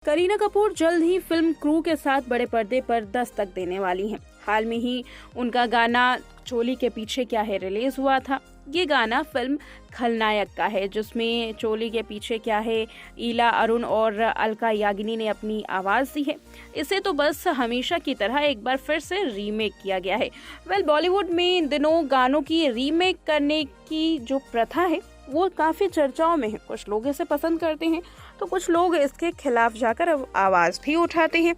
करीना कपूर जल्द ही film crew के साथ बड़े पर्दे पर दस्तक देने वाली हैं। हाल में ही उनका गाना चोली के पीछे क्या है रिलीज हुआ था। ये गाना फिल्म खलनायक का है, जिसमें चोली के पीछे क्या है ईला अरुण और अलका याग्निक ने अपनी आवाज़ दी है। इसे तो बस हमेशा की तरह एक बार फिर से रीमेक किया गया है। बॉलीवुड में इन दिनों गानों की रीमेक करने की जो प्रथा है वो काफ़ी चर्चाओं में है। कुछ लोग इसे पसंद करते हैं तो कुछ लोग इसके खिलाफ जाकर आवाज़ भी उठाते हैं।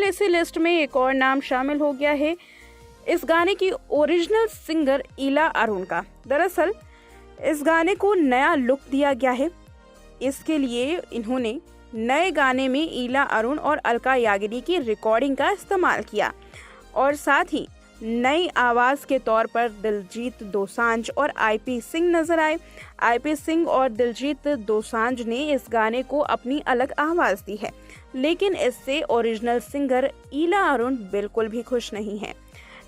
इसी लिस्ट में एक और नाम शामिल हो गया है इस गाने की ओरिजिनल सिंगर ईला अरुण का। दरअसल इस गाने को नया लुक दिया गया है। इसके लिए इन्होंने नए गाने में ईला अरुण और अलका याग्निक की रिकॉर्डिंग का इस्तेमाल किया और साथ ही नई आवाज़ के तौर पर दिलजीत दोसांझ और आईपी सिंह नजर आए। आईपी सिंह और दिलजीत दोसांझ ने इस गाने को अपनी अलग आवाज़ दी है, लेकिन इससे ओरिजिनल सिंगर ईला अरुण बिल्कुल भी खुश नहीं है।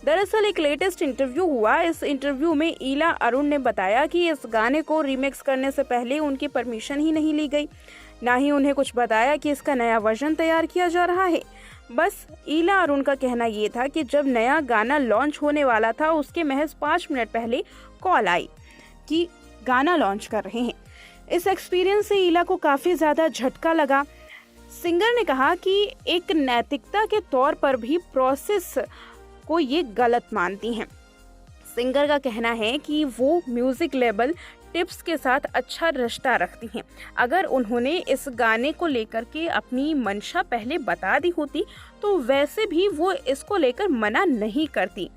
दरअसल एक लेटेस्ट इंटरव्यू हुआ। इस इंटरव्यू में ईला अरुण ने बताया कि इस गाने को रीमिक्स करने से पहले उनकी परमिशन ही नहीं ली गई, ना ही उन्हें कुछ बताया कि इसका नया वर्जन तैयार किया जा रहा है। बस ईला अरुण का कहना ये था कि जब नया गाना लॉन्च होने वाला था उसके महज 5 मिनट पहले कॉल आई कि गाना लॉन्च कर रहे हैं। इस एक्सपीरियंस से ईला को काफ़ी ज़्यादा झटका लगा। सिंगर ने कहा कि एक नैतिकता के तौर पर भी प्रोसेस को ये गलत मानती हैं। सिंगर का कहना है कि वो म्यूजिक लेबल टिप्स के साथ अच्छा रिश्ता रखती हैं। अगर उन्होंने इस गाने को लेकर के अपनी मंशा पहले बता दी होती तो वैसे भी वो इसको लेकर मना नहीं करती।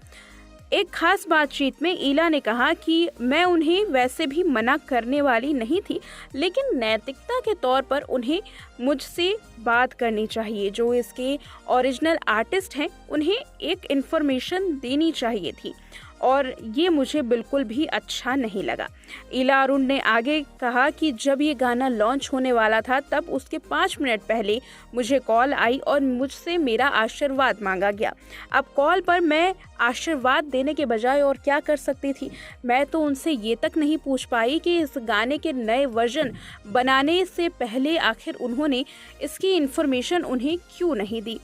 एक खास बातचीत में ईला ने कहा कि मैं उन्हें वैसे भी मना करने वाली नहीं थी, लेकिन नैतिकता के तौर पर उन्हें मुझसे बात करनी चाहिए। जो इसके ओरिजिनल आर्टिस्ट हैं उन्हें एक इन्फॉर्मेशन देनी चाहिए थी और ये मुझे बिल्कुल भी अच्छा नहीं लगा। ईला अरुण ने आगे कहा कि जब ये गाना लॉन्च होने वाला था तब उसके 5 मिनट पहले मुझे कॉल आई और मुझसे मेरा आशीर्वाद मांगा गया। अब कॉल पर मैं आशीर्वाद देने के बजाय और क्या कर सकती थी। मैं तो उनसे ये तक नहीं पूछ पाई कि इस गाने के नए वर्जन बनाने से पहले आखिर उन्होंने इसकी इन्फॉर्मेशन उन्हें क्यों नहीं दी।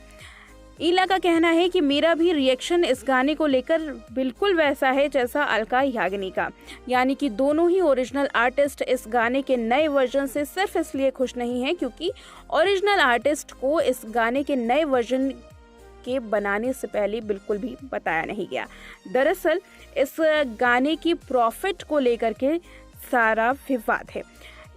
ईला का कहना है कि मेरा भी रिएक्शन इस गाने को लेकर बिल्कुल वैसा है जैसा अलका याग्निक का, यानी कि दोनों ही ओरिजिनल आर्टिस्ट इस गाने के नए वर्जन से सिर्फ इसलिए खुश नहीं हैं क्योंकि ओरिजिनल आर्टिस्ट को इस गाने के नए वर्जन के बनाने से पहले बिल्कुल भी बताया नहीं गया। दरअसल इस गाने की प्रॉफिट को लेकर के सारा विवाद है।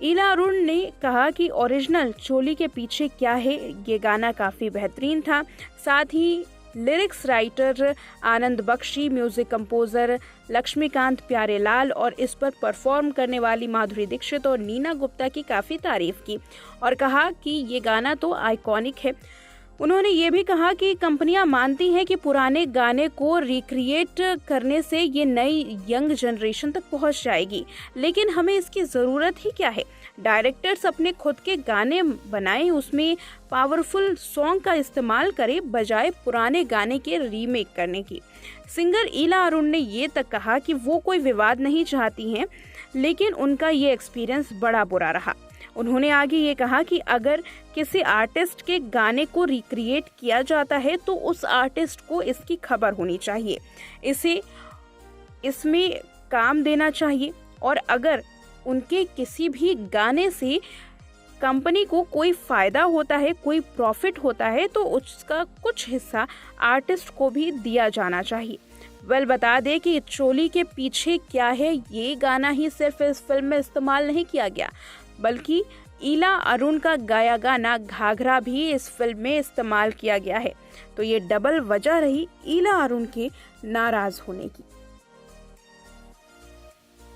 ईला अरुण ने कहा कि ओरिजिनल चोली के पीछे क्या है ये गाना काफ़ी बेहतरीन था। साथ ही लिरिक्स राइटर आनंद बख्शी, म्यूजिक कंपोजर लक्ष्मीकांत प्यारेलाल और इस पर परफॉर्म करने वाली माधुरी दीक्षित और नीना गुप्ता की काफ़ी तारीफ की और कहा कि ये गाना तो आइकॉनिक है। उन्होंने ये भी कहा कि कंपनियां मानती हैं कि पुराने गाने को रिक्रिएट करने से ये नई यंग जनरेशन तक पहुंच जाएगी, लेकिन हमें इसकी ज़रूरत ही क्या है। डायरेक्टर्स अपने खुद के गाने बनाएं, उसमें पावरफुल सॉन्ग का इस्तेमाल करें बजाय पुराने गाने के रीमेक करने की। सिंगर ईला अरुण ने ये तक कहा कि वो कोई विवाद नहीं चाहती हैं, लेकिन उनका ये एक्सपीरियंस बड़ा बुरा रहा। उन्होंने आगे ये कहा कि अगर किसी आर्टिस्ट के गाने को रिक्रिएट किया जाता है तो उस आर्टिस्ट को इसकी खबर होनी चाहिए, इसे इसमें काम देना चाहिए और अगर उनके किसी भी गाने से कंपनी को कोई फ़ायदा होता है, कोई प्रॉफिट होता है तो उसका कुछ हिस्सा आर्टिस्ट को भी दिया जाना चाहिए। बता दें कि चोली के पीछे क्या है ये गाना ही सिर्फ इस फिल्म में इस्तेमाल नहीं किया गया, बल्कि ईला अरुण का गाया गाना घाघरा भी इस फिल्म में इस्तेमाल किया गया है। तो ये डबल वजह रही ईला अरुण के नाराज़ होने की।